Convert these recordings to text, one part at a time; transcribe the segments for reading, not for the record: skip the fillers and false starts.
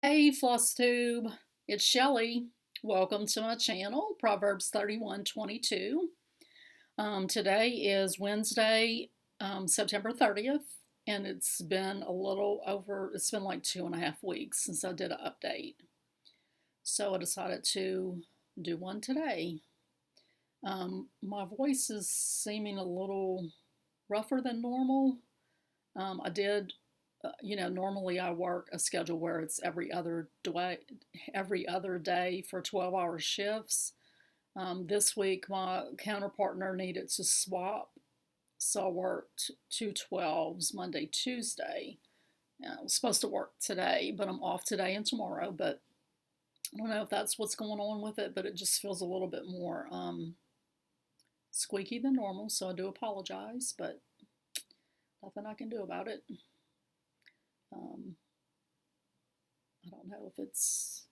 Hey FlossTube, it's Shelly. Welcome to my channel, Proverbs 31:22. Today is Wednesday, September 30th, and it's been it's been like 2.5 weeks since I did an update. So I decided to do one today. My voice is seeming a little rougher than normal. I did normally I work a schedule where it's every other day for 12-hour shifts. This week, my counterpartner needed to swap, so I worked 2 12s Monday, Tuesday. I was supposed to work today, but I'm off today and tomorrow. But I don't know if that's what's going on with it, but it just feels a little bit more squeaky than normal, so I do apologize, but nothing I can do about it. Um, I don't know if it's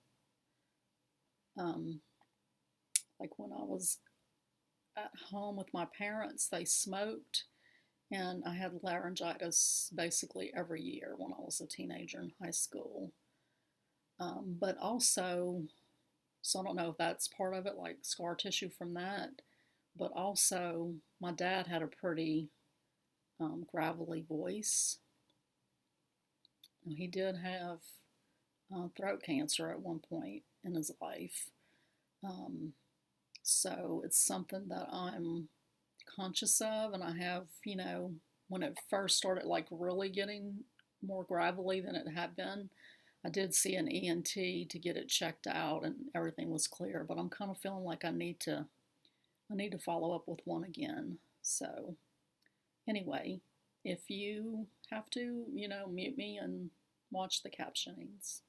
like when I was at home with my parents, they smoked, and I had laryngitis basically every year when I was a teenager in high school. But also, so I don't know if that's part of it, like scar tissue from that, but also my dad had a pretty gravelly voice. He did have throat cancer at one point in his life. So it's something that I'm conscious of, and I have, when it first started like really getting more gravelly than it had been, I did see an ENT to get it checked out and everything was clear, but I'm kind of feeling like I need to follow up with one again. So anyway, if you have to, mute me and watch the captionings.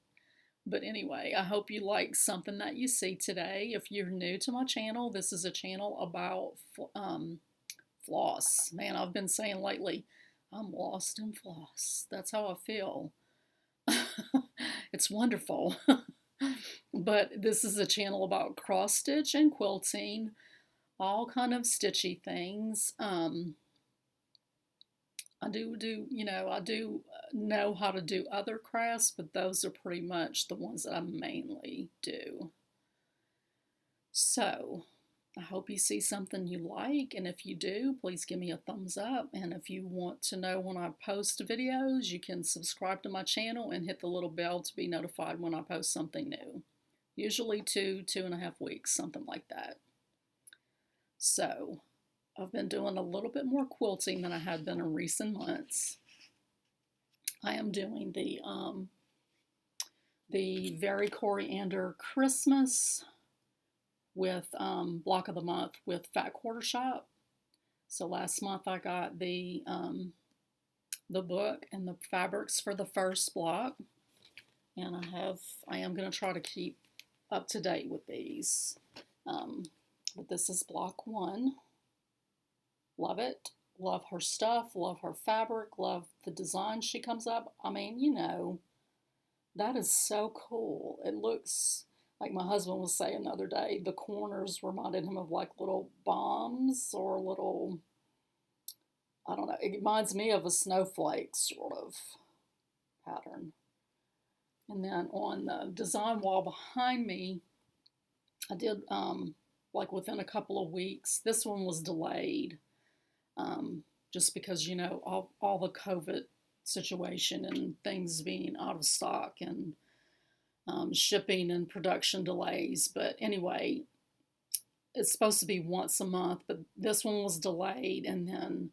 But anyway, I hope you like something that you see today. If you're new to my channel, this is a channel about floss. Man, I've been saying lately, I'm lost in floss. That's how I feel. It's wonderful. But this is a channel about cross stitch and quilting, all kind of stitchy things. I do know how to do other crafts, but those are pretty much the ones that I mainly do. So I hope you see something you like, and if you do, please give me a thumbs up. And if you want to know when I post videos, you can subscribe to my channel and hit the little bell to be notified when I post something new. Usually 2.5 weeks, something like that. So I've been doing a little bit more quilting than I had been in recent months. I am doing the Very Coriander Christmas with block of the month with Fat Quarter Shop. So last month I got the book and the fabrics for the first block, and I am going to try to keep up to date with these. But this is block 1. Love it. Love her stuff. Love her fabric. Love the design she comes up. I mean, that is so cool. It looks like my husband was saying the other day, the corners reminded him of like little bombs or little, I don't know, it reminds me of a snowflake sort of pattern. And then on the design wall behind me, I did like within a couple of weeks. This one was delayed just because, all the COVID situation and things being out of stock and shipping and production delays. But anyway, it's supposed to be once a month, but this one was delayed, and then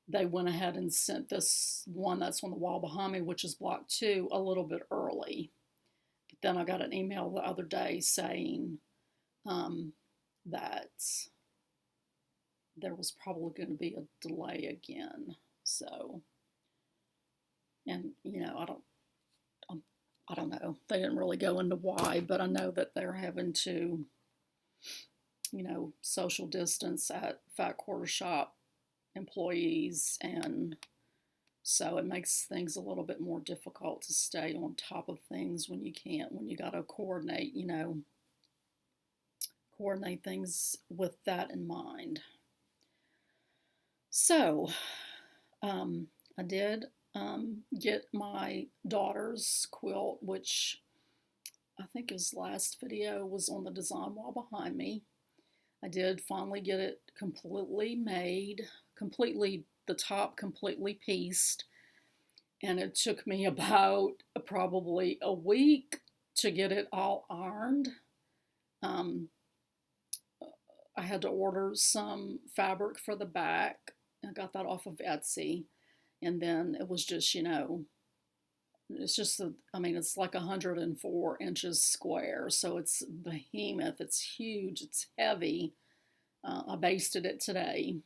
they went ahead and sent this one that's on the wall behind me, which is block 2, a little bit early. But then I got an email the other day saying that there was probably going to be a delay again. So, and I don't know. They didn't really go into why, but I know that they're having to, social distance at Fat Quarter Shop employees, and so it makes things a little bit more difficult to stay on top of things when you got to coordinate things with that in mind. So, I did get my daughter's quilt, which I think his last video was on the design wall behind me. I did finally get it completely made, the top completely pieced, and it took me about probably a week to get it all ironed. Um, I had to order some fabric for the back. I got that off of Etsy, and then it was just, it's just, I mean, it's like 104 inches square, so it's behemoth, it's huge, it's heavy. I basted it today.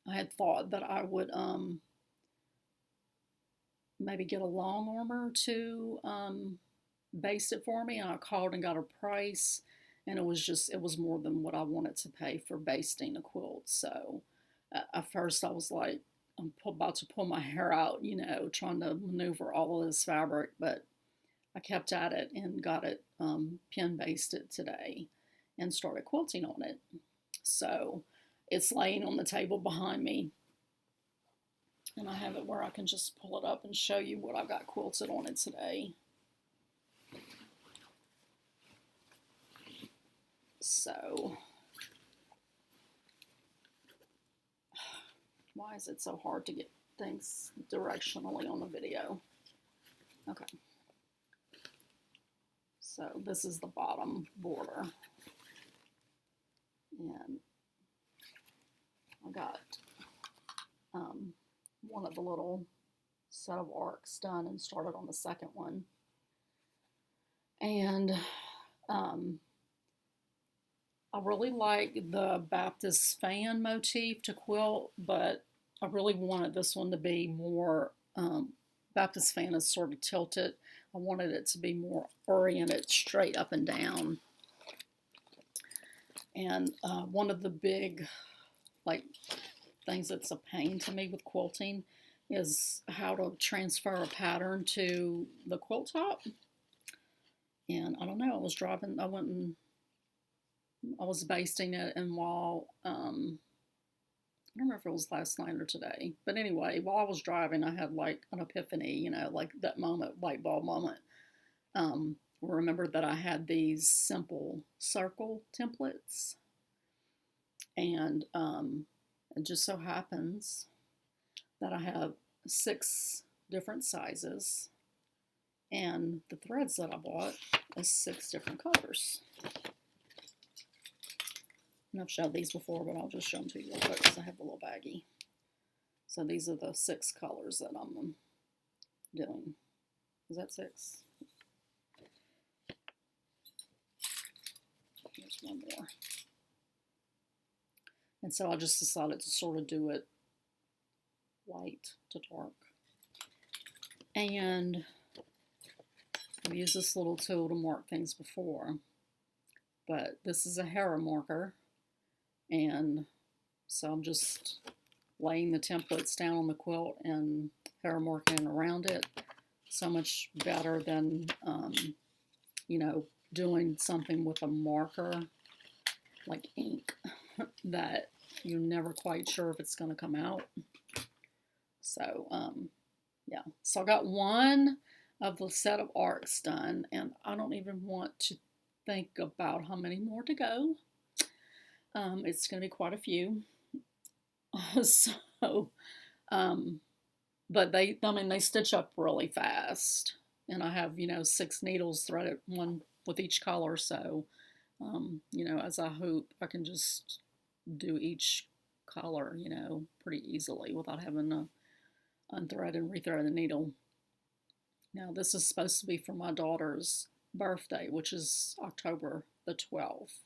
I had thought that I would maybe get a long armor to baste it for me, and I called and got a price, and it was more than what I wanted to pay for basting a quilt. So at first I was like, I'm about to pull my hair out, trying to maneuver all of this fabric, but I kept at it and got it pin basted today and started quilting on it. So it's laying on the table behind me, and I have it where I can just pull it up and show you what I've got quilted on it today. So, why is it so hard to get things directionally on the video? Okay. So this is the bottom border. And I got one of the little set of arcs done and started on the second one. And I really like the Baptist fan motif to quilt, but I really wanted this one to be more, Baptist fan is sort of tilted. I wanted it to be more oriented straight up and down. And one of the big, things that's a pain to me with quilting is how to transfer a pattern to the quilt top. And I don't know, I was basting it, and while, I don't remember if it was last night or today, but anyway, while I was driving, I had like an epiphany, like that moment, light bulb moment. Remembered that I had these simple circle templates, and it just so happens that I have 6 different sizes, and the threads that I bought is 6 different colors. And I've showed these before, but I'll just show them to you real quick because I have a little baggie. So these are the 6 colors that I'm doing. Is that 6? There's one more. And so I just decided to sort of do it light to dark. And I've used this little tool to mark things before, but this is a Hera marker, and so I'm just laying the templates down on the quilt and Hera marking around it. So much better than, doing something with a marker like ink that you're never quite sure if it's going to come out. So, yeah. So I got one of the set of arcs done, and I don't even want to think about how many more to go. It's going to be quite a few. But they stitch up really fast, and I have, 6 needles threaded, one with each color. So, as I hope I can just do each color, pretty easily without having to unthread and rethread the needle. Now, this is supposed to be for my daughter's birthday, which is October the 12th.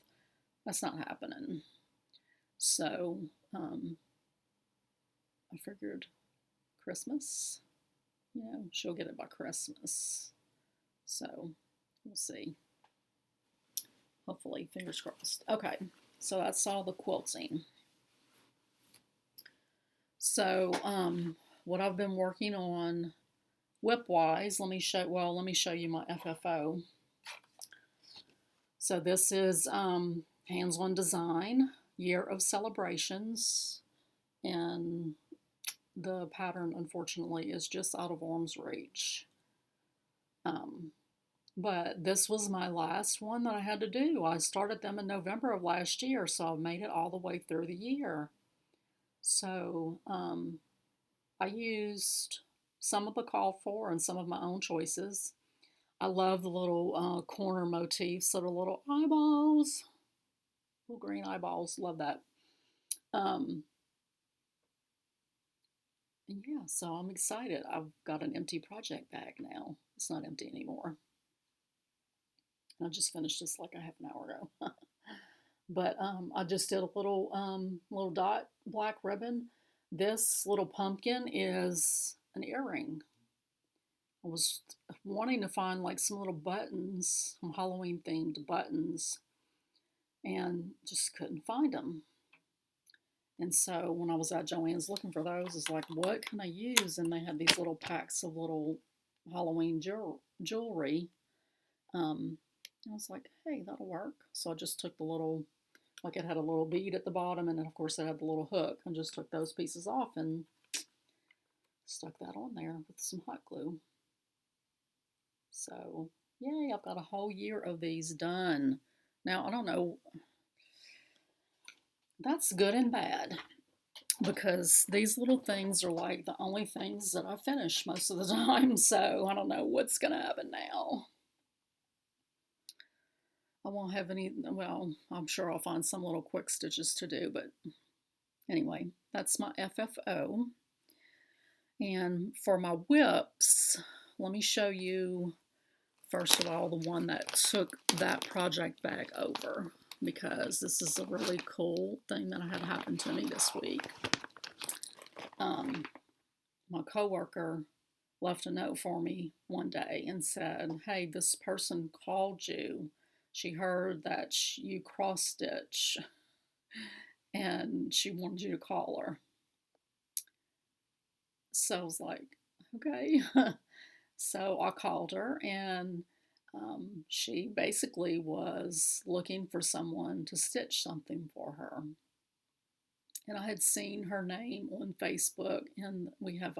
That's not happening. So, I figured Christmas, she'll get it by Christmas. So, we'll see. Hopefully, fingers crossed. Okay, so that's all the quilting. So, what I've been working on whip-wise, let me show you my FFO. So this is Hands-On Design, Year of Celebrations, and the pattern, unfortunately, is just out of arm's reach. But this was my last one that I had to do. I started them in November of last year, so I've made it all the way through the year. So I used some of the call for and some of my own choices. I love the little corner motifs, so the little eyeballs, little green eyeballs. Love that. Um, and yeah, so I'm excited. I've got an empty project bag now. It's not empty anymore. I just finished this like a half an hour ago. But I just did a little dot black ribbon. This little pumpkin is an earring. I was wanting to find like some little buttons, some Halloween themed buttons, and just couldn't find them. And so when I was at Joann's looking for those, it's like, what can I use? And they had these little packs of little Halloween jewelry. I was like, hey, that'll work. So I just took the little, like it had a little bead at the bottom, and then of course it had the little hook, and just took those pieces off and stuck that on there with some hot glue. So, yay, I've got a whole year of these done. Now, I don't know, that's good and bad because these little things are like the only things that I finish most of the time. So, I don't know what's going to happen now. I won't have any, well, I'm sure I'll find some little quick stitches to do, but anyway, that's my FFO. And for my whips, let me show you, first of all, the one that took that project bag over, because this is a really cool thing that had happened to me this week. My coworker left a note for me one day and said, hey, this person called you. She heard that you cross stitch and she wanted you to call her. So I was like, okay. So I called her, and she basically was looking for someone to stitch something for her. And I had seen her name on Facebook, and we have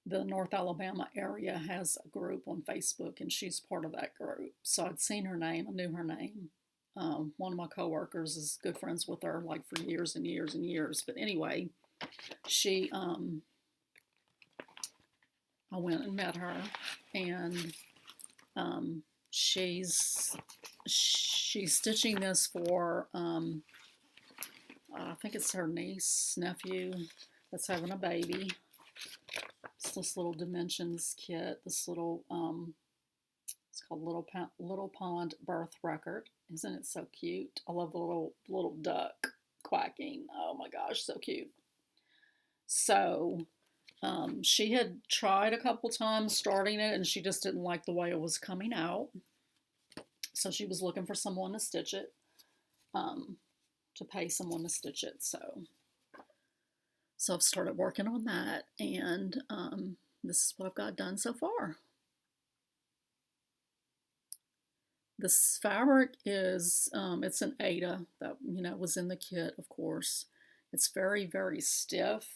the North Alabama area has a group on Facebook, and she's part of that group. So I'd seen her name, I knew her name. One of my coworkers is good friends with her, like for years and years and years. But anyway, she, I went and met her, and she's stitching this for I think it's her niece, nephew that's having a baby. It's this little dimensions kit. This little it's called Little Pond Birth Record. Isn't it so cute? I love the little duck quacking. Oh my gosh, so cute. So she had tried a couple times starting it, and she just didn't like the way it was coming out. So she was looking for someone to stitch it, to pay someone to stitch it. So I've started working on that, and this is what I've got done so far. This fabric is, it's an Aida that, was in the kit, of course. It's very, very stiff,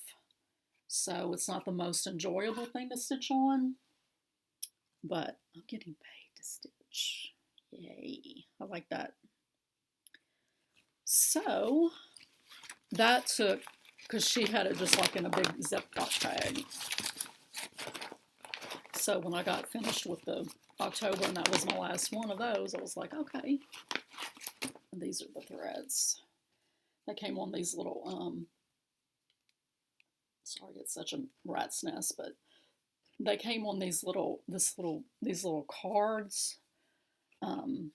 so it's not the most enjoyable thing to stitch on, but I'm getting paid to stitch. Yay, I like that. So that took, because she had it just like in a big Ziploc bag. So when I got finished with the October, and that was my last one of those, I was like, okay. And these are the threads. They came on these little, sorry, it's such a rat's nest, but they came on these little cards, and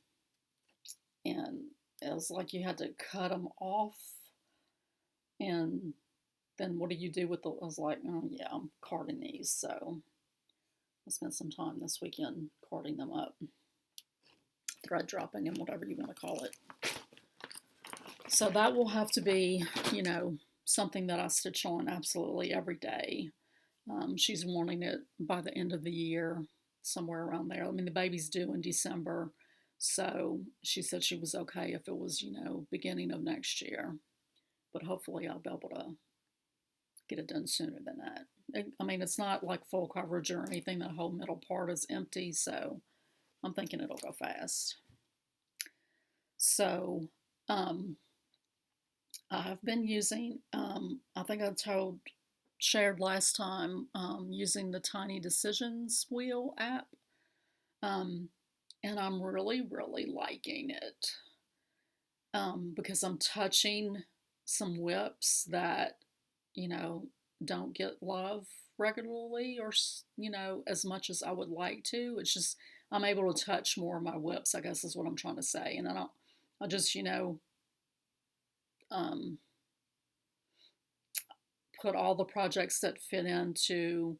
it was like you had to cut them off, and then what do you do with the, I was like, oh yeah, I'm carding these, so I spent some time this weekend carding them up, thread dropping them, whatever you want to call it. So that will have to be, something that I stitch on absolutely every day. She's wanting it by the end of the year, somewhere around there. I mean, the baby's due in December, so she said she was okay if it was, beginning of next year. But hopefully I'll be able to get it done sooner than that. I mean, it's not like full coverage or anything. The whole middle part is empty, so I'm thinking it'll go fast. So I've been using, I think I shared last time, using the Tiny Decisions Wheel app. And I'm really, really liking it because I'm touching some whips that, you know, don't get love regularly or, you know, as much as I would like to. It's just, I'm able to touch more of my whips, I guess is what I'm trying to say. And I just, you know, um, put all the projects that fit into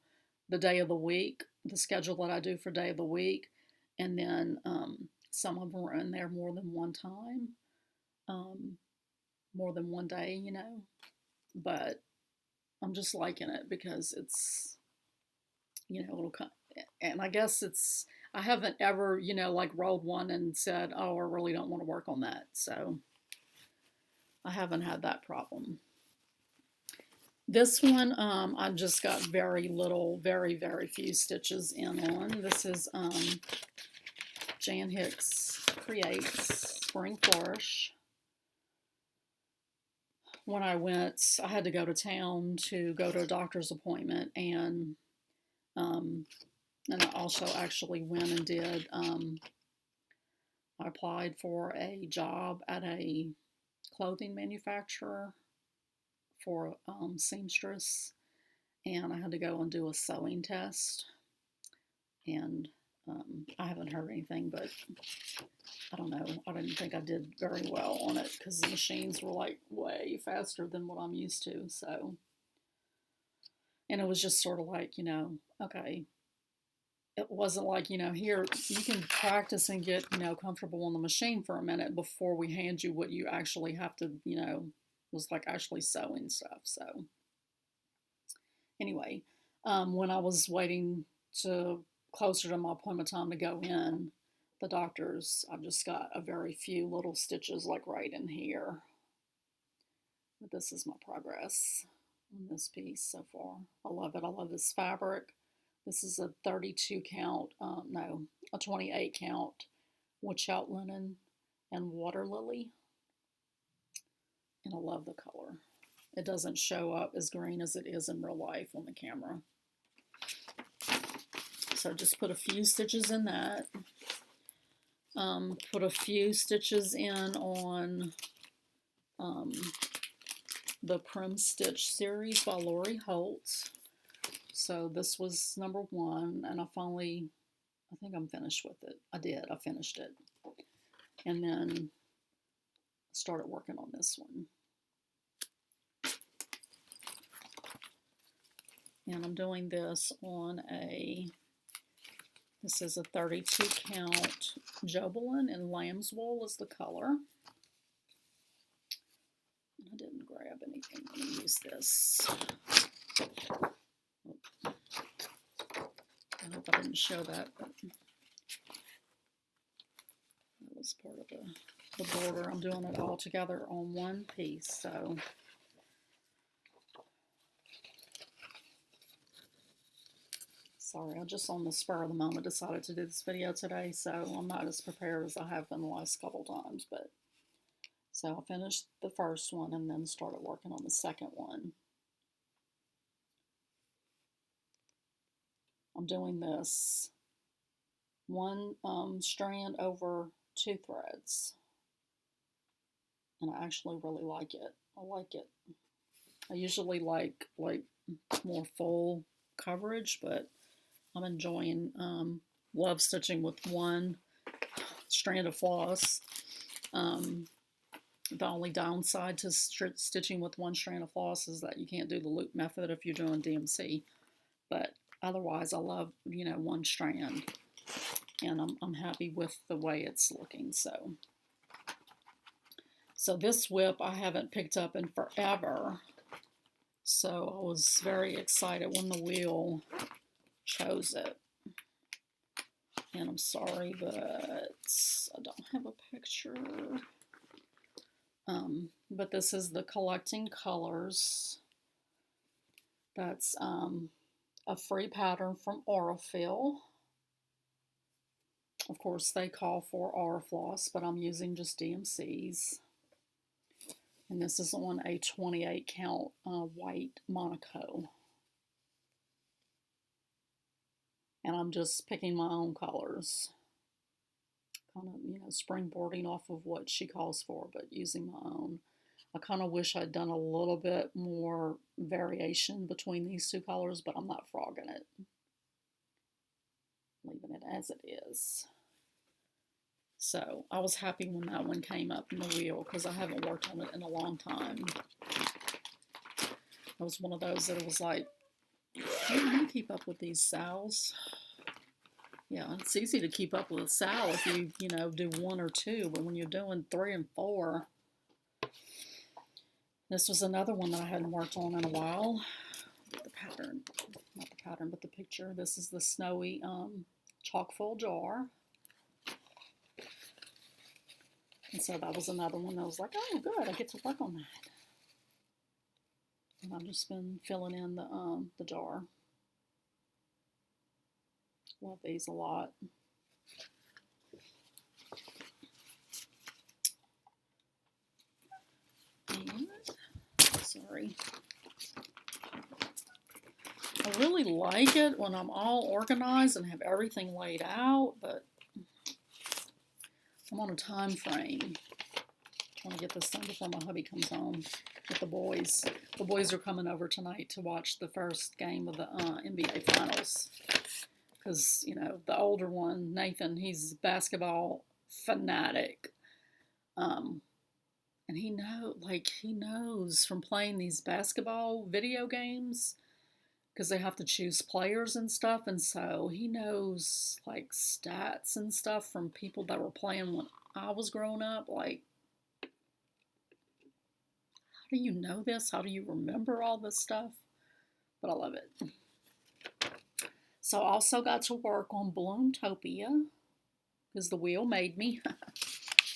the day of the week, the schedule that I do for day of the week. And then some of them are in there more than one time, more than one day, you know. But I'm just liking it because it's, you know, it'll come. And I guess it's, I haven't ever, you know, like rolled one and said, oh, I really don't want to work on that. So I haven't had that problem. This one, I just got very little, very, very few stitches in on. This is Jan Hicks Creates Spring Flourish. When I went, I had to go to town to go to a doctor's appointment, and I also actually went and did, I applied for a job at a clothing manufacturer for seamstress, and I had to go and do a sewing test, and I haven't heard anything, but I don't know. I didn't think I did very well on it because the machines were like way faster than what I'm used to. So, and it was just sort of like, you know, okay. It wasn't like, you know, here you can practice and get, you know, comfortable on the machine for a minute before we hand you what you actually have to, you know, it was like actually sewing stuff. So, anyway, when I was waiting to closer to my appointment time to go in, the doctor's, I've just got a very few little stitches like right in here. But this is my progress on this piece so far. I love it. I love this fabric. This is a 32 count, no, a 28 count witch-out linen and water lily. And I love the color. It doesn't show up as green as it is in real life on the camera. So just put a few stitches in that. Put a few stitches in on the Prim Stitch series by Lori Holtz. So this was number 1, and I think I'm finished with it. I finished it. And then started working on this one. And I'm doing this on this is a 32 count Jobelin, and lamb's wool is the color. I didn't grab anything. Let me use this. I hope I didn't show that, but that was part of the border. I'm doing it all together on one piece, so sorry, I just on the spur of the moment decided to do this video today, so I'm not as prepared as I have been the last couple times, but so I finished the first one and then started working on the second one. I'm doing this one strand over 2 threads, and I actually really like it. I like it. I usually like more full coverage, but I'm enjoying love stitching with one strand of floss. The only downside to stitching with one strand of floss is that you can't do the loop method if you're doing DMC, but otherwise I love, you know, one strand, and I'm happy with the way it's looking. So this whip I haven't picked up in forever, so I was very excited when the wheel chose it. And I'm sorry, but I don't have a picture. But this is the Collecting Colors. That's a free pattern from Aurifil. Of course, they call for R floss, but I'm using just DMCs. And this is on a 28 count white Monaco. And I'm just picking my own colors. Kind of, you know, springboarding off of what she calls for, but using my own. I kind of wish I'd done a little bit more variation between these two colors, but I'm not frogging it. Leaving it as it is. So I was happy when that one came up in the wheel because I haven't worked on it in a long time. It was one of those that it was like, I don't want to keep up with these sows. Yeah, it's easy to keep up with a sow if you know, do 1 or 2, but when you're doing 3 and 4, this was another one that I hadn't worked on in a while. The pattern, not the pattern, but the picture. This is the snowy chalk foil jar. And so that was another one that was like, oh, good, I get to work on that. And I've just been filling in the jar. Love these a lot. And, sorry. I really like it when I'm all organized and have everything laid out, but I'm on a time frame. I want to get this done before my hubby comes home with the boys. The boys are coming over tonight to watch the first game of the NBA Finals. Because, you know, the older one, Nathan, he's a basketball fanatic. And he knows from playing these basketball video games, because they have to choose players and stuff, and so he knows like stats and stuff from people that were playing when I was growing up. Like, how do you know this? How do you remember all this stuff? But I love it. So I also got to work on Bloomtopia, because the wheel made me.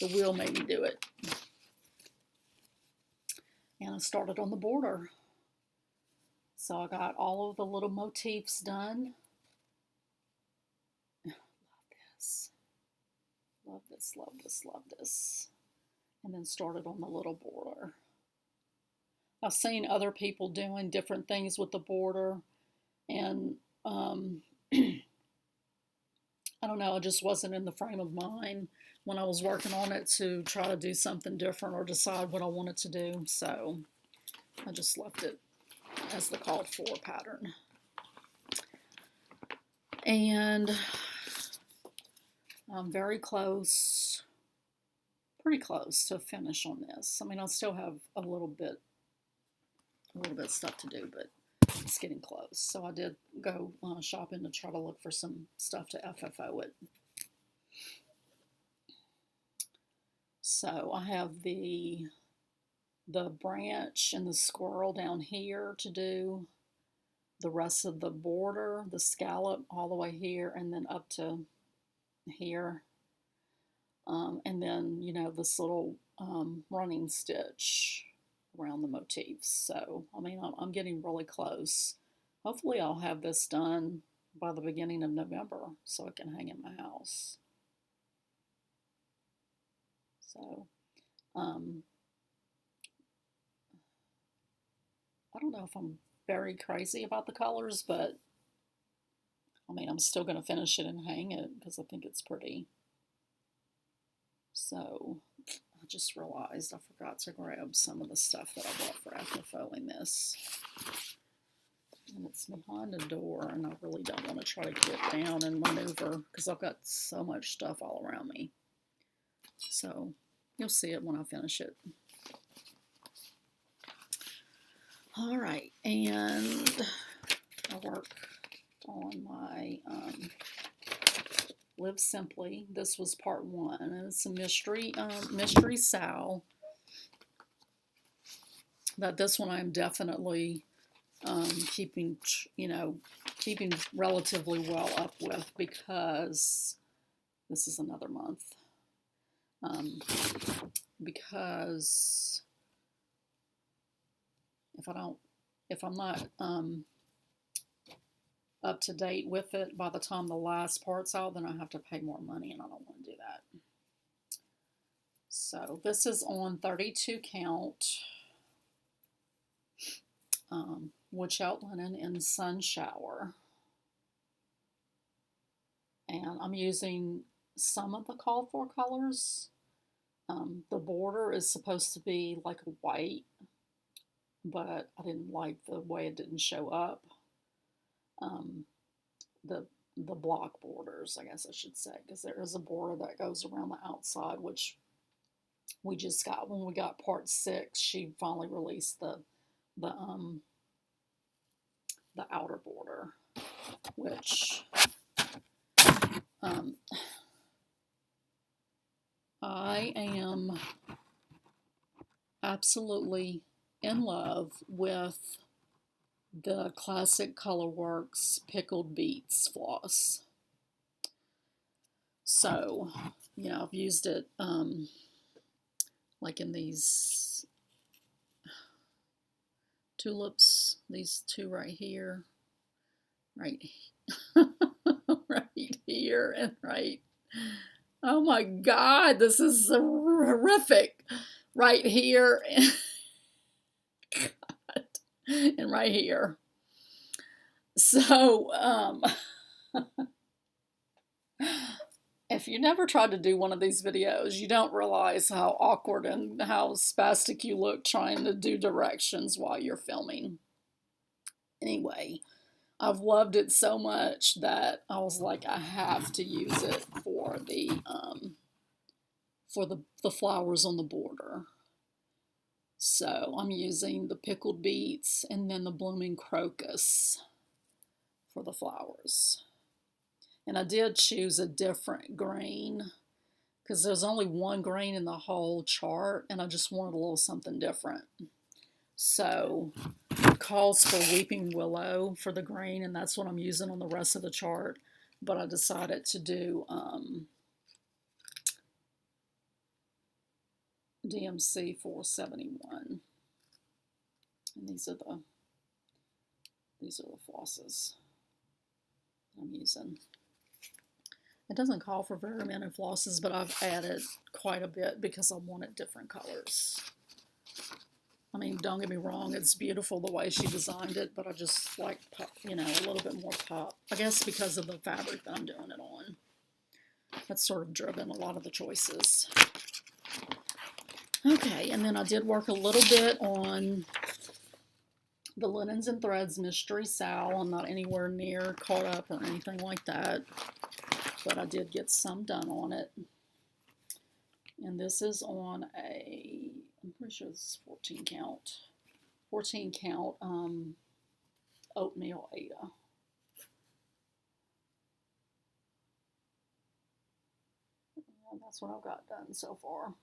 The wheel made me do it. And I started on the border. So I got all of the little motifs done. Love this. Love this, love this, love this. And then started on the little border. I've seen other people doing different things with the border. And I don't know, I just wasn't in the frame of mind when I was working on it to try to do something different or decide what I wanted to do. So I just left it as the called for pattern. And I'm very close, pretty close to a finish on this. I mean, I still have a little bit stuff to do, but it's getting close. So I did go shopping to try to look for some stuff to FFO it. So I have the branch and the squirrel down here to do. The rest of the border, the scallop all the way here and then up to here. And then, you know, this little running stitch around the motifs. So, I mean, I'm getting really close. Hopefully I'll have this done by the beginning of November so it can hang in my house. So, I don't know if I'm very crazy about the colors, but I mean, I'm still going to finish it and hang it because I think it's pretty. So I just realized I forgot to grab some of the stuff that I bought for FFOing this. And it's behind a door, and I really don't want to try to get down and maneuver because I've got so much stuff all around me. So you'll see it when I finish it. All right, and I work on my Live Simply. This was part 1, and it's a mystery sow. But this one I'm definitely keeping relatively well up with because this is another month. Because if I'm not up to date with it by the time the last part's out, then I have to pay more money, and I don't want to do that. So this is on 32 count Wood Out Linen in Sun Shower. And I'm using some of the called for colors. The border is supposed to be like a white, but I didn't like the way it didn't show up. The block borders, I guess I should say, because there is a border that goes around the outside, which we just got when we got part 6. She finally released the outer border, which I am absolutely in love with the Classic Colorworks Pickled Beets floss. So, you know, I've used it like in these tulips, these two right here, right here, and right. Oh my God, this is horrific. Right here. God. And right here. So, if you never tried to do one of these videos, you don't realize how awkward and how spastic you look trying to do directions while you're filming. Anyway, I've loved it so much that I was like, I have to use it for the flowers on the border. So I'm using the pickled beets and then the blooming crocus for the flowers. And I did choose a different grain because there's only one grain in the whole chart, and I just wanted a little something different. So it calls for weeping willow for the grain, and that's what I'm using on the rest of the chart. But I decided to do DMC 471. And these are the flosses I'm using. It doesn't call for very many flosses, but I've added quite a bit because I wanted different colors. I mean, don't get me wrong, it's beautiful the way she designed it, but I just like, you know, a little bit more pop. I guess because of the fabric that I'm doing it on. That's sort of driven a lot of the choices. Okay, and then I did work a little bit on the Linens and Threads Mystery Sal. I'm not anywhere near caught up or anything like that, but I did get some done on it. And this is on a, I'm pretty sure this is 14 count oatmeal Aida. And that's what I've got done so far.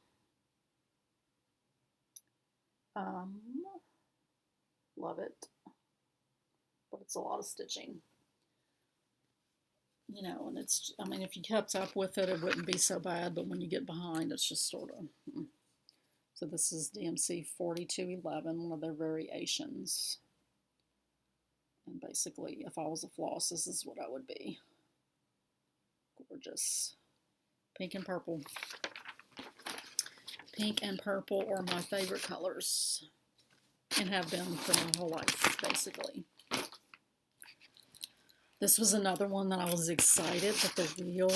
Love it, but it's a lot of stitching, you know, and it's, I mean, if you kept up with it, it wouldn't be so bad, but when you get behind, it's just sort of, So this is DMC 4211, one of their variations, and basically, if I was a floss, this is what I would be. Gorgeous. Pink and purple. Pink and purple are my favorite colors, and have been for my whole life, basically. This was another one that I was excited that the wheel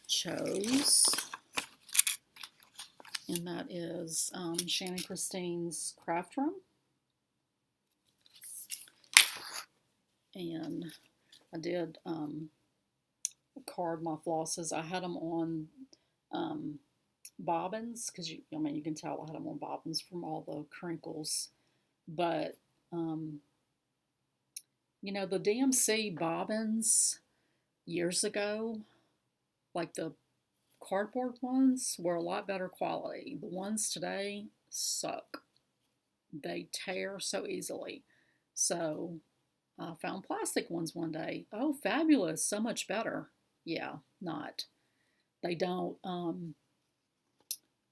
chose, and that is Shannon Christine's Craft Room. And I did card my flosses. I had them on bobbins, because I mean, you can tell I had them on bobbins from all the crinkles. But, you know, the DMC bobbins years ago, like the cardboard ones, were a lot better quality. The ones today suck. They tear so easily. So I found plastic ones one day. Oh, fabulous. So much better. Yeah, not. They don't,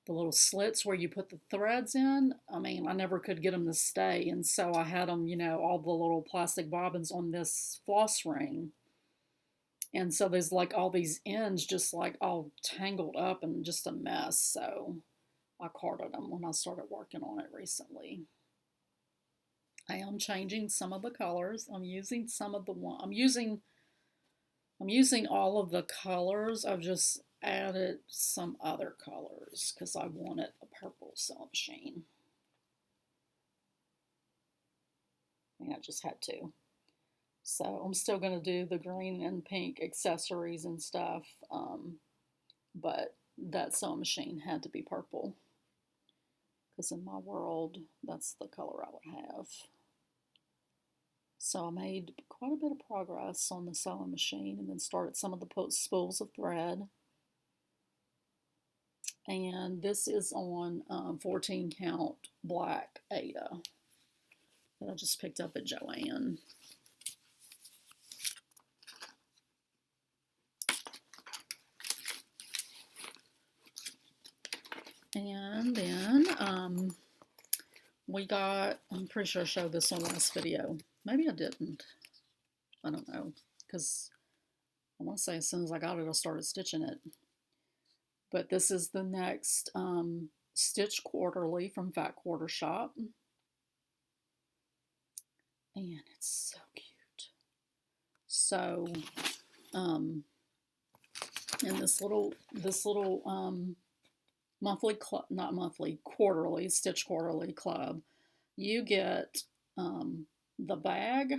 the little slits where you put the threads in. I mean, I never could get them to stay, and so I had them, you know, all the little plastic bobbins on this floss ring. And so there's like all these ends just like all tangled up and just a mess. So I carded them when I started working on it recently. I am changing some of the colors. I'm using some of the one. I'm using all of the colors. I've just added some other colors because I wanted a purple sewing machine. I mean, I just had to. So I'm still going to do the green and pink accessories and stuff, but that sewing machine had to be purple because in my world, that's the color I would have. So I made quite a bit of progress on the sewing machine and then started some of the spools of thread. And this is on 14 count black Ada that I just picked up at Joann. And then we got, I'm pretty sure I showed this on last video. Maybe I didn't. I don't know. Because I want to say as soon as I got it, I started stitching it. But this is the next Stitch Quarterly from Fat Quarter Shop. And it's so cute. So, in this little monthly club, not monthly, quarterly, Stitch Quarterly Club, you get the bag,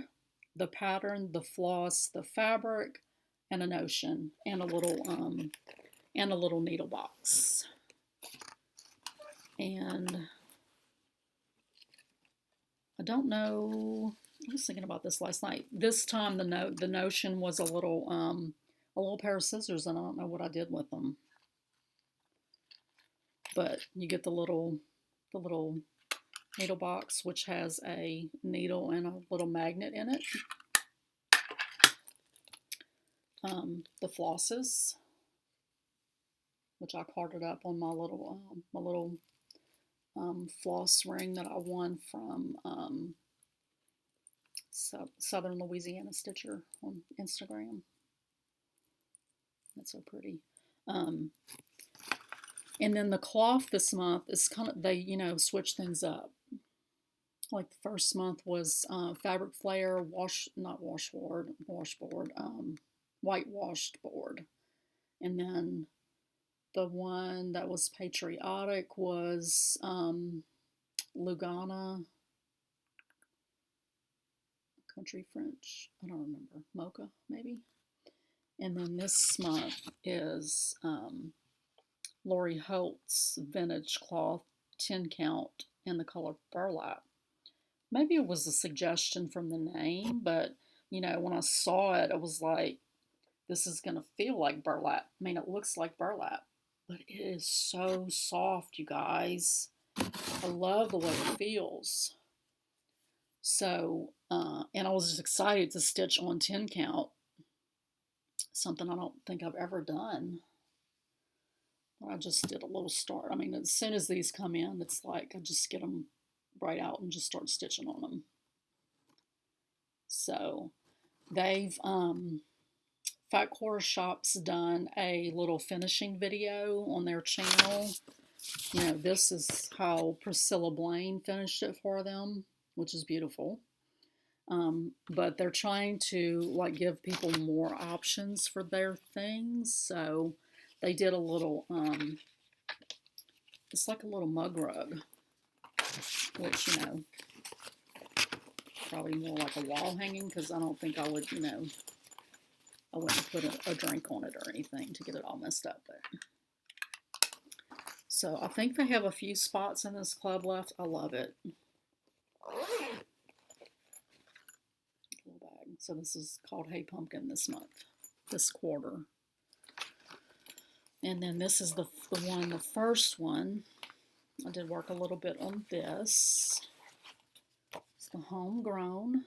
the pattern, the floss, the fabric, and a notion, and a little needle box. And I don't know, I was thinking about this last night. This time the notion was a little pair of scissors, and I don't know what I did with them. But you get the little needle box, which has a needle and a little magnet in it. The flosses, which I carded up on my little floss ring that I won from Southern Louisiana Stitcher on Instagram. That's so pretty. And then the cloth this month is kind of, they, you know, switch things up. Like the first month was Fabric Flare washboard, whitewashed board. And then the one that was patriotic was Lugana Country French. I don't remember. Mocha, maybe. And then this month is Lori Holt's vintage cloth 10 count in the color burlap. Maybe it was a suggestion from the name, but you know, when I saw it, I was like, this is going to feel like burlap. I mean, it looks like burlap, but it is so soft, you guys. I love the way it feels. So, and I was just excited to stitch on 10 count, something I don't think I've ever done. I just did a little start. I mean, as soon as these come in, it's like I just get them right out and just start stitching on them. So they've Fat Quarter Shop's done a little finishing video on their channel. You know, this is how Priscilla Blaine finished it for them, which is beautiful. But they're trying to like give people more options for their things. So they did a little, it's like a little mug rug, which, you know, probably more like a wall hanging, because I don't think I would, you know, I wouldn't put a drink on it or anything to get it all messed up. But so I think they have a few spots in this club left. I love it. Little bag. So this is called Hey Pumpkin this month, this quarter. And then this is the first one. I did work a little bit on this. It's the Homegrown.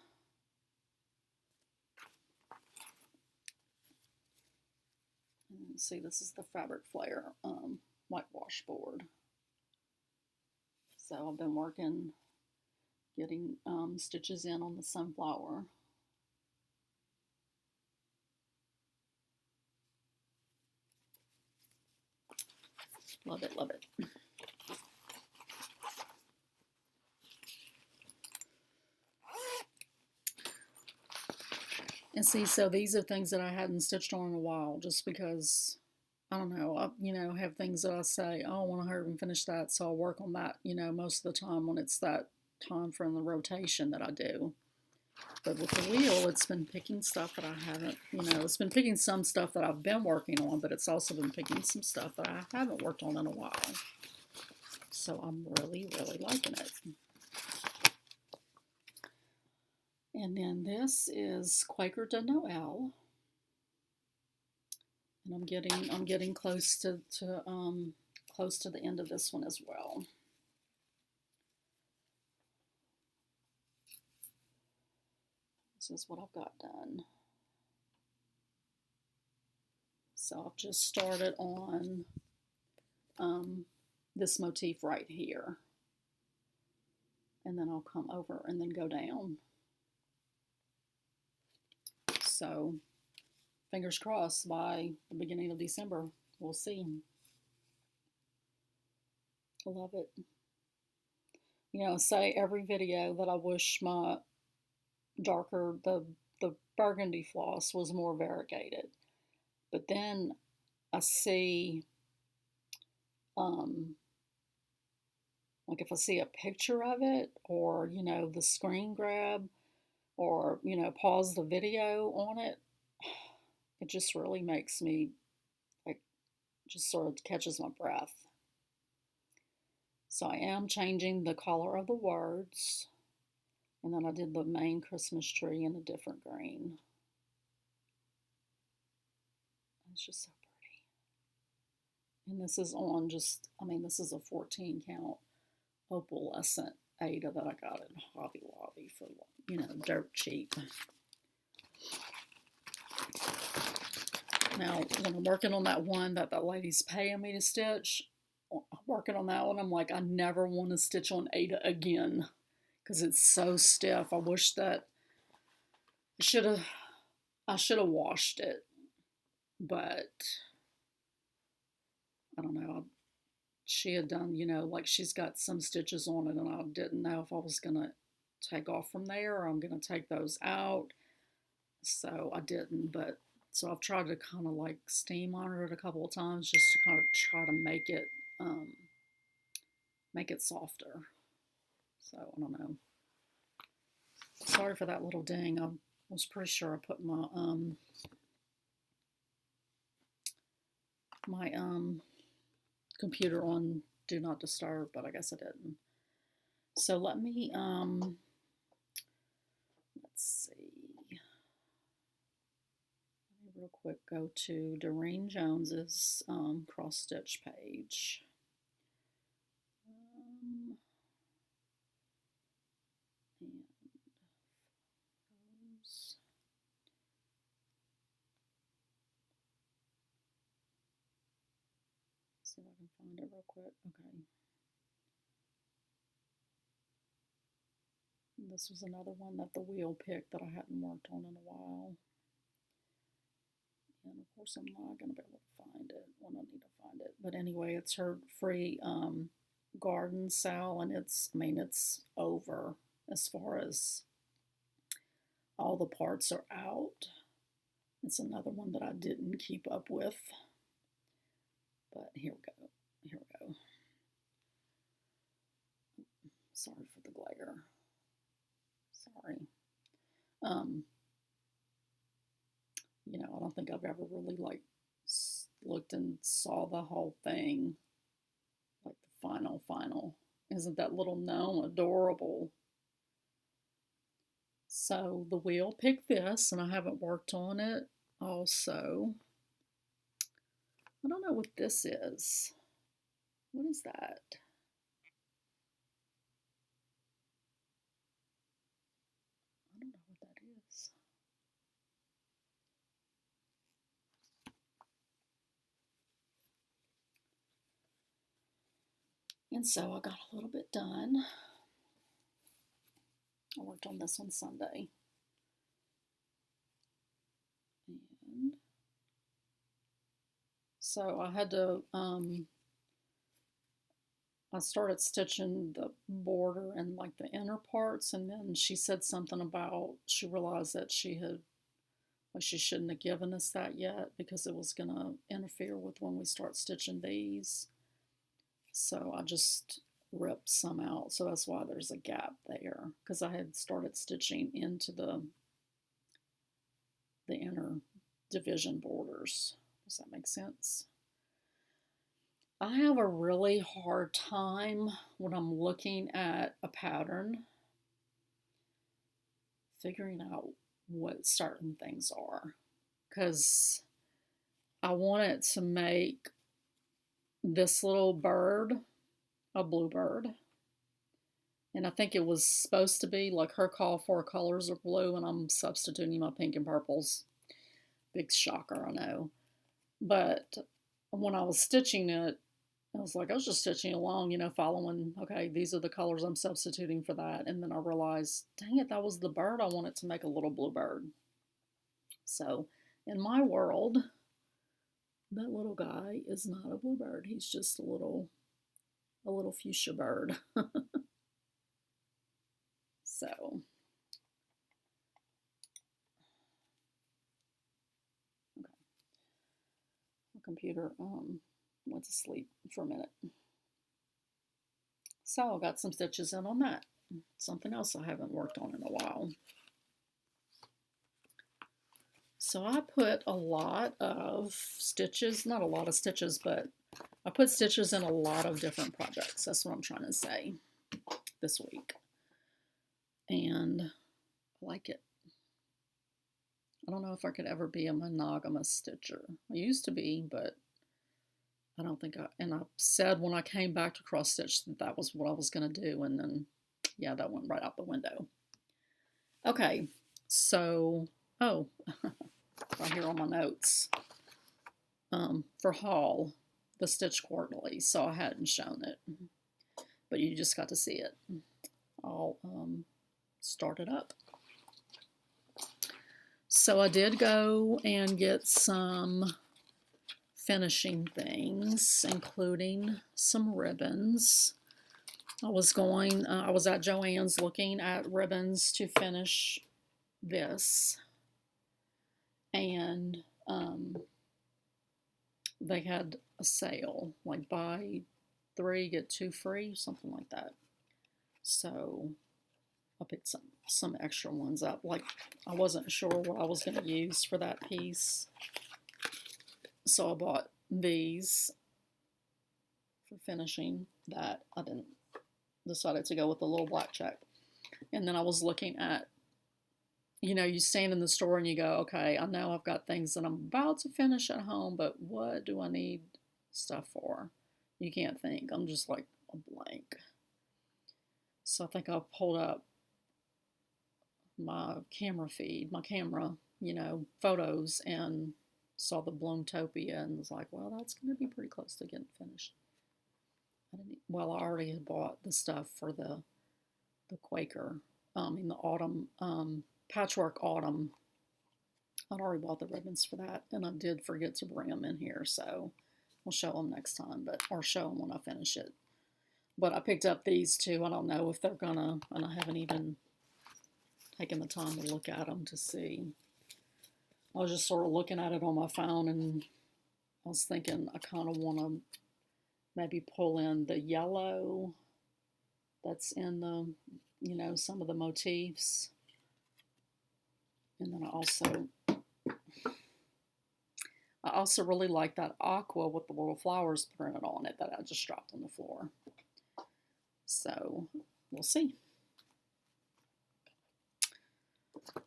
And see, this is the Fabric Flare whitewash board. So I've been working, getting stitches in on the sunflower. Love it, love it. And see, so these are things that I hadn't stitched on in a while, just because, I don't know, I have things that I say, oh, I want to hurry and finish that, so I'll work on that, most of the time when it's that time from the rotation that I do. But with the wheel, it's been picking stuff that I haven't, it's been picking some stuff that I've been working on, but it's also been picking some stuff that I haven't worked on in a while. So I'm really, really liking it. And then this is Quaker de Noël. And I'm getting close to the end of this one as well. This is what I've got done. So I've just started on this motif right here. And then I'll come over and then go down. So fingers crossed by the beginning of December, we'll see. I love it. Say every video that I wish my darker, the burgundy floss was more variegated. But then I see, like if I see a picture of it, or, the screen grab, or, pause the video on it, it just really makes me, like, just sort of catches my breath. So I am changing the color of the words. And then I did the main Christmas tree in a different green. It's just so pretty. And this is on this is a 14 count opalescent Ada that I got at Hobby Lobby for, dirt cheap. Now, when I'm working on that one that lady's paying me to stitch, working on that one, I'm like, I never want to stitch on Ada again because it's so stiff. I wish that I should have washed it, but I don't know. She had done, like she's got some stitches on it, and I didn't know if I was going to take off from there or I'm going to take those out. So I didn't, but so I've tried to kind of like steam iron it a couple of times just to kind of try to make it softer. So I don't know. Sorry for that little ding. I was pretty sure I put my computer on do not disturb, but I guess I didn't. So let me let's see. Let me real quick go to Doreen Jones's cross stitch page. See if I can find it real quick. Okay. This was another one that the wheel picked that I hadn't worked on in a while. And of course I'm not going to be able to find it when I need to find it. But anyway, it's her free garden sale, and it's over as far as all the parts are out. It's another one that I didn't keep up with. But here we go. Here we go. Sorry for the glare. Sorry. I don't think I've ever really like looked and saw the whole thing. Like the final. Isn't that little gnome adorable? So the wheel picked this, and I haven't worked on it also. I don't know what this is. What is that? I don't know what that is. And so I got a little bit done. I worked on this on Sunday. And so I had to, I started stitching the border and like the inner parts, and then she said something about, she realized that she shouldn't have given us that yet because it was going to interfere with when we start stitching these. So I just ripped some out. So that's why there's a gap there, because I had started stitching into the inner division borders. Does that make sense? I have a really hard time when I'm looking at a pattern figuring out what certain things are, because I want it to make this little bird a bluebird, and I think it was supposed to be like her call for colors are blue, and I'm substituting my pink and purples. Big shocker, I know. But when I was stitching it, I was just stitching along, following, okay, these are the colors I'm substituting for that. And then I realized, dang it, that was the bird I wanted to make a little blue bird. So in my world, that little guy is not a bluebird. He's just a little fuchsia bird. So, okay. My computer went to sleep for a minute. So I got some stitches in on that. Something else I haven't worked on in a while. So I put a lot of stitches, not a lot of stitches, but I put stitches in a lot of different projects. That's what I'm trying to say this week. And I like it. I don't know if I could ever be a monogamous stitcher. I used to be, but I don't think and I said when I came back to cross stitch that was what I was going to do. And then, yeah, that went right out the window. Okay, so, oh, right here on my notes. For haul, the Stitch Quarterly, so I hadn't shown it, but you just got to see it. I'll start it up. So I did go and get some finishing things, including some ribbons. I was at Joann's looking at ribbons to finish this, and they had a sale, like buy 3 get 2 free, something like that. So I picked some extra ones up. Like, I wasn't sure what I was going to use for that piece, so I bought these for finishing that. I decided to go with the little black check. And then I was looking at, you stand in the store and you go, okay, I know I've got things that I'm about to finish at home, but what do I need stuff for? You can't think. I'm just like a blank. So I think I pulled up my camera feed, my camera, photos, and saw the Bloometopia and was like, well, that's going to be pretty close to getting finished. I already had bought the stuff for the Quaker, in the autumn, Patchwork Autumn. I'd already bought the ribbons for that, and I did forget to bring them in here, so we'll show them next time, or show them when I finish it. But I picked up these two. I don't know if they're gonna, and I haven't even taken the time to look at them to see. I was just sort of looking at it on my phone, and I was thinking I kind of want to maybe pull in the yellow that's in the, some of the motifs. And then I also really like that aqua with the little flowers printed on it that I just dropped on the floor. So we'll see.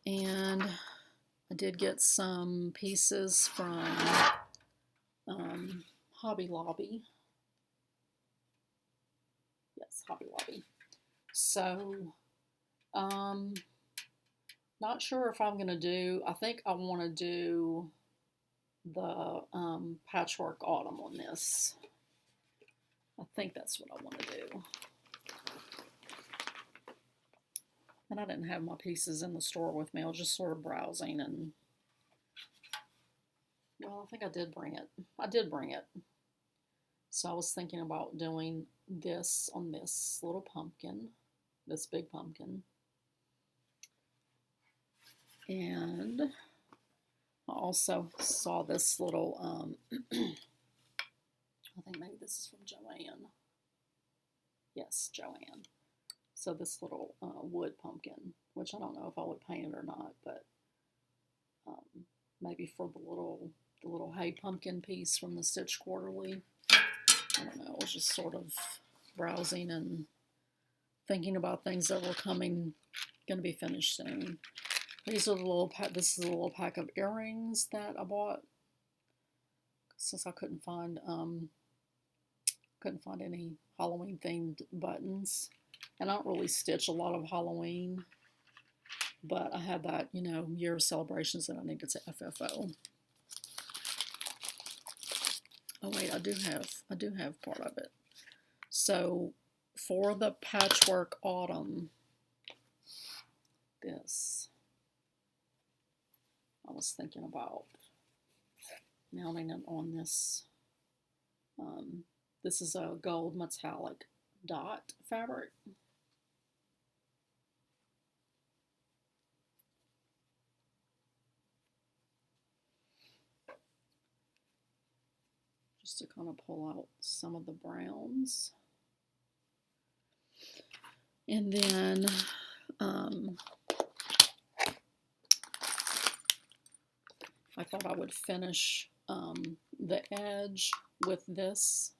And I did get some pieces from Hobby Lobby. Yes, Hobby Lobby. So, not sure if I'm going to do, I think I want to do the Patchwork Autumn on this. I think that's what I want to do. And I didn't have my pieces in the store with me. I was just sort of browsing and, well, I think I did bring it. I did bring it. So I was thinking about doing this on this little pumpkin, this big pumpkin. And I also saw this little, I think maybe this is from Joanne. Yes, Joanne. So this little wood pumpkin, which I don't know if I would paint it or not, but maybe for the little hay pumpkin piece from the Stitch Quarterly. I don't know. I was just sort of browsing and thinking about things that were going to be finished soon. These are the little this is a little pack of earrings that I bought since I couldn't find any Halloween themed buttons. And I don't really stitch a lot of Halloween, but I had that, you know, year of celebrations that I needed to FFO. Oh wait, I do have part of it. So for the Patchwork Autumn, this, I was thinking about mounting it on this. This is a gold metallic dot fabric. Just to kind of pull out some of the browns. And then I thought I would finish the edge with this.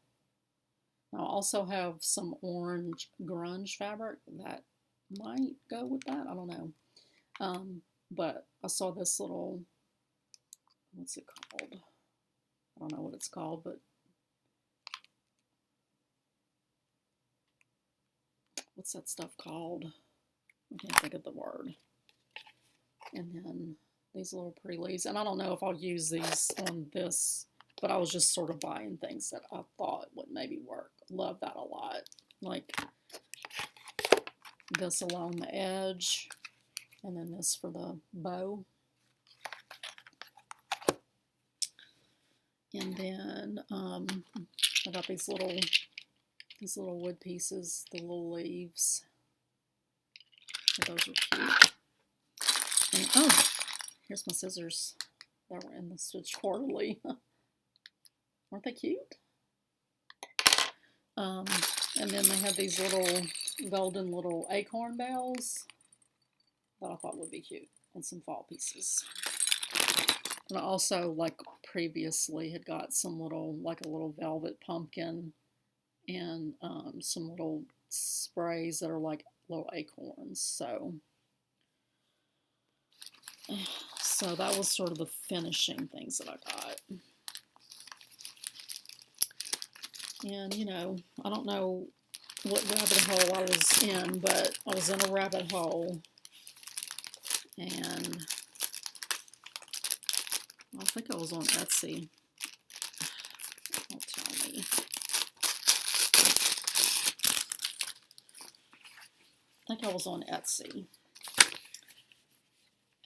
I also have some orange grunge fabric that might go with that. I don't know. But I saw this little, what's it called? I don't know what it's called, but what's that stuff called? I can't think of the word. And then these little pretty leaves. And I don't know if I'll use these on this, but I was just sort of buying things that I thought would maybe work. Love that a lot. Like this along the edge, and then this for the bow. And then I got these little wood pieces, the little leaves. Those are cute. And, oh, here's my scissors that were in the Stitch Quarterly. Aren't they cute? And then they have these little golden little acorn bells that I thought would be cute, and some fall pieces. And I also, like previously, had got some like a little velvet pumpkin and some little sprays that are like little acorns. So that was sort of the finishing things that I got. And, you know, I don't know what rabbit hole I was in, but I was in a rabbit hole. And I think I was on Etsy. Don't tell me. I think I was on Etsy.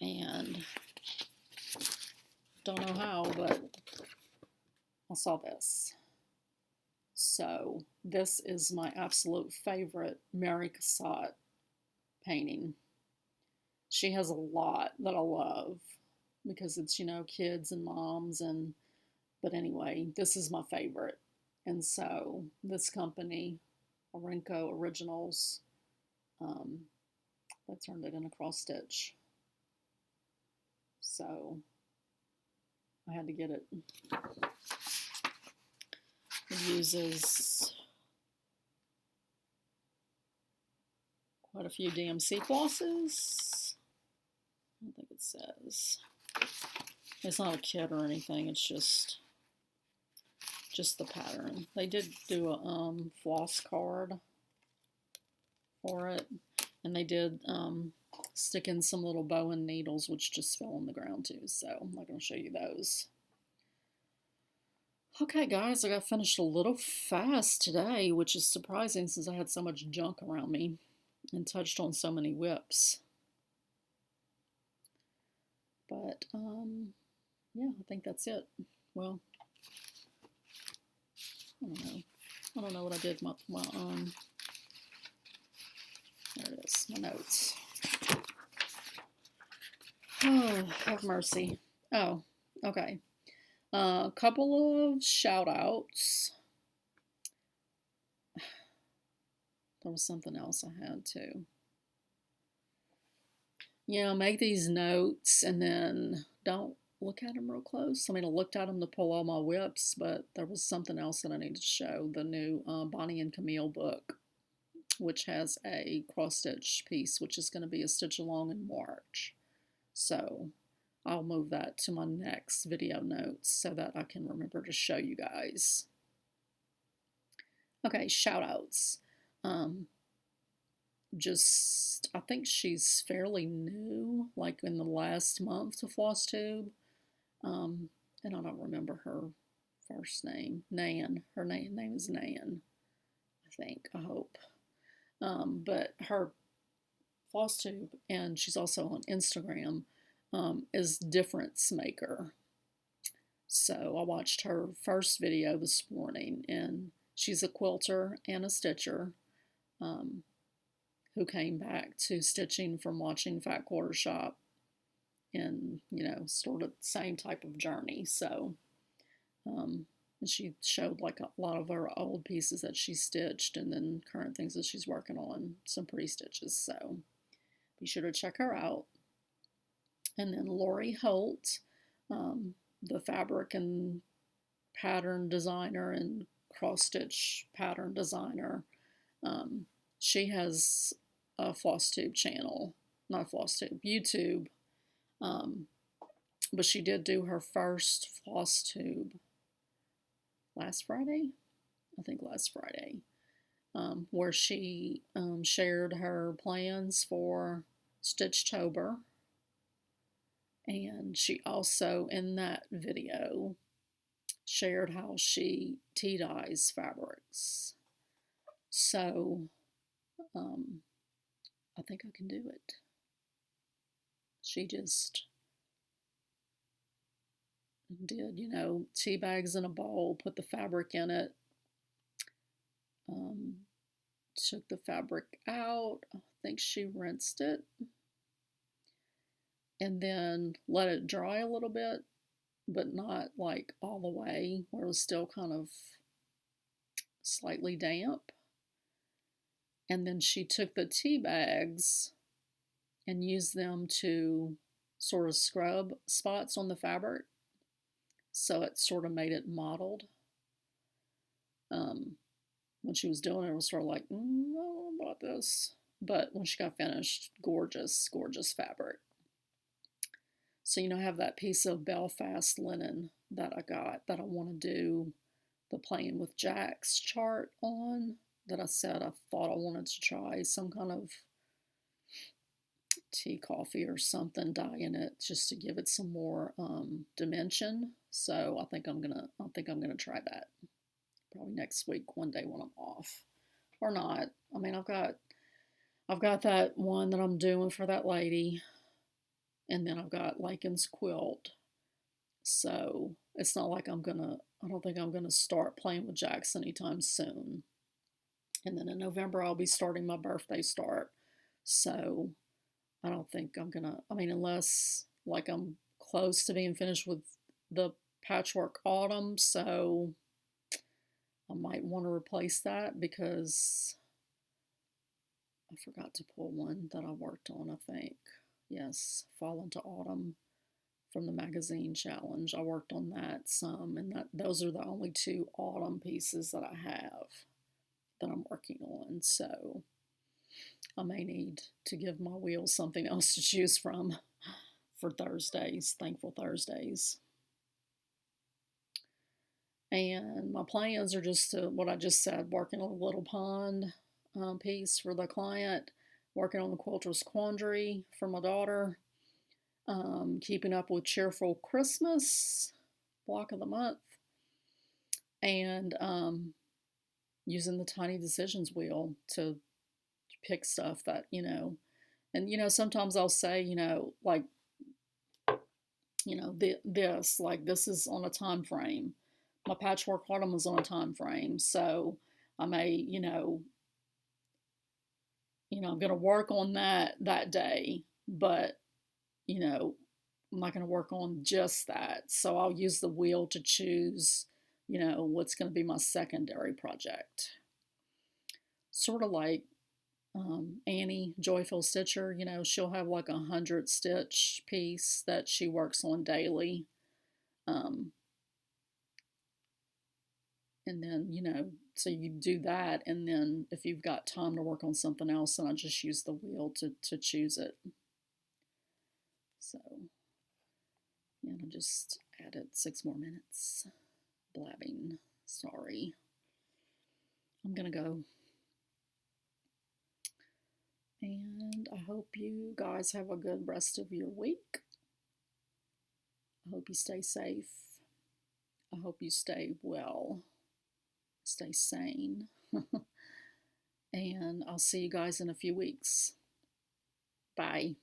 And don't know how, but I saw this. So this is my absolute favorite Mary Cassatt painting. She has a lot that I love because it's, you know, kids and moms, and but anyway, this is my favorite. And so this company, Arenco Originals, they turned it in a cross stitch. So I had to get it. It uses quite a few DMC flosses. I don't think it says. It's not a kit or anything. It's just the pattern. They did do a floss card for it, and they did stick in some little bow and needles, which just fell on the ground too. So I'm not going to show you those. Okay, guys, I got finished a little fast today, which is surprising since I had so much junk around me and touched on so many whips. But, yeah, I think that's it. Well, I don't know. I don't know what I did. There it is, my notes. Oh, have mercy. Oh, okay. A couple of shout outs. There was something else I had too. Make these notes and then don't look at them real close. I mean, I looked at them to pull all my whips, but there was something else that I need to show. The new Bonnie and Camille book, which has a cross-stitch piece, which is going to be a stitch along in March. So I'll move that to my next video notes so that I can remember to show you guys. Okay, shout outs. I think she's fairly new, like in the last month to FlossTube. And I don't remember her first name. Nan. Her name is Nan, I think. I hope. But her FlossTube, and she's also on Instagram, is Difference Maker. So I watched her first video this morning, and she's a quilter and a stitcher who came back to stitching from watching Fat Quarter Shop, and sort of the same type of journey. So and she showed like a lot of her old pieces that she stitched and then current things that she's working on, some pretty stitches. So be sure to check her out. And then Lori Holt, the fabric and pattern designer and cross-stitch pattern designer. She has a FlossTube channel, not FlossTube, YouTube. But she did do her first FlossTube last Friday, I think last Friday, where she shared her plans for Stitchtober. And she also, in that video, shared how she tea-dyes fabrics. So, I think I can do it. She just did, tea bags in a bowl, put the fabric in it, took the fabric out. I think she rinsed it, and then let it dry a little bit, but not like all the way, where it was still kind of slightly damp. And then she took the tea bags and used them to sort of scrub spots on the fabric, so it sort of made it mottled. When she was doing it, it was sort of like, I don't know about this. But when she got finished, gorgeous, gorgeous fabric. So, I have that piece of Belfast linen that I got that I want to do the Playing with Jacks chart on, that I said I thought I wanted to try some kind of tea coffee or something dyeing it just to give it some more dimension. So I think I'm gonna try that probably next week, one day when I'm off, or not. I mean, I've got that one that I'm doing for that lady, and then I've got Lakin's quilt. So it's not like I don't think I'm gonna start Playing with Jacks anytime soon. And then in November I'll be starting my birthday start. So I don't think I'm gonna, unless like I'm close to being finished with the Patchwork Autumn, so I might want to replace that because I forgot to pull one that I worked on, I think. Yes, Fall into Autumn from the magazine challenge. I worked on that some, and those are the only two autumn pieces that I have that I'm working on. So I may need to give my wheels something else to choose from for Thursdays, Thankful Thursdays. And my plans are just what I just said, working on a Little Pond piece for the client, working on the Quilter's Quandary for my daughter, keeping up with Cheerful Christmas, block of the month, and using the tiny decisions wheel to pick stuff that, and sometimes I'll say, like, this is on a time frame. My patchwork autumn was on a time frame, so I may, I'm going to work on that day, but I'm not going to work on just that. So I'll use the wheel to choose, what's going to be my secondary project. Sort of like Annie Joyful Stitcher, she'll have like 100 stitch piece that she works on daily. Um, and then, so you do that. And then if you've got time to work on something else, then I just use the wheel to choose it. So, yeah, I just added 6 more minutes. Blabbing. Sorry. I'm going to go. And I hope you guys have a good rest of your week. I hope you stay safe. I hope you stay well. Stay sane. And I'll see you guys in a few weeks. Bye.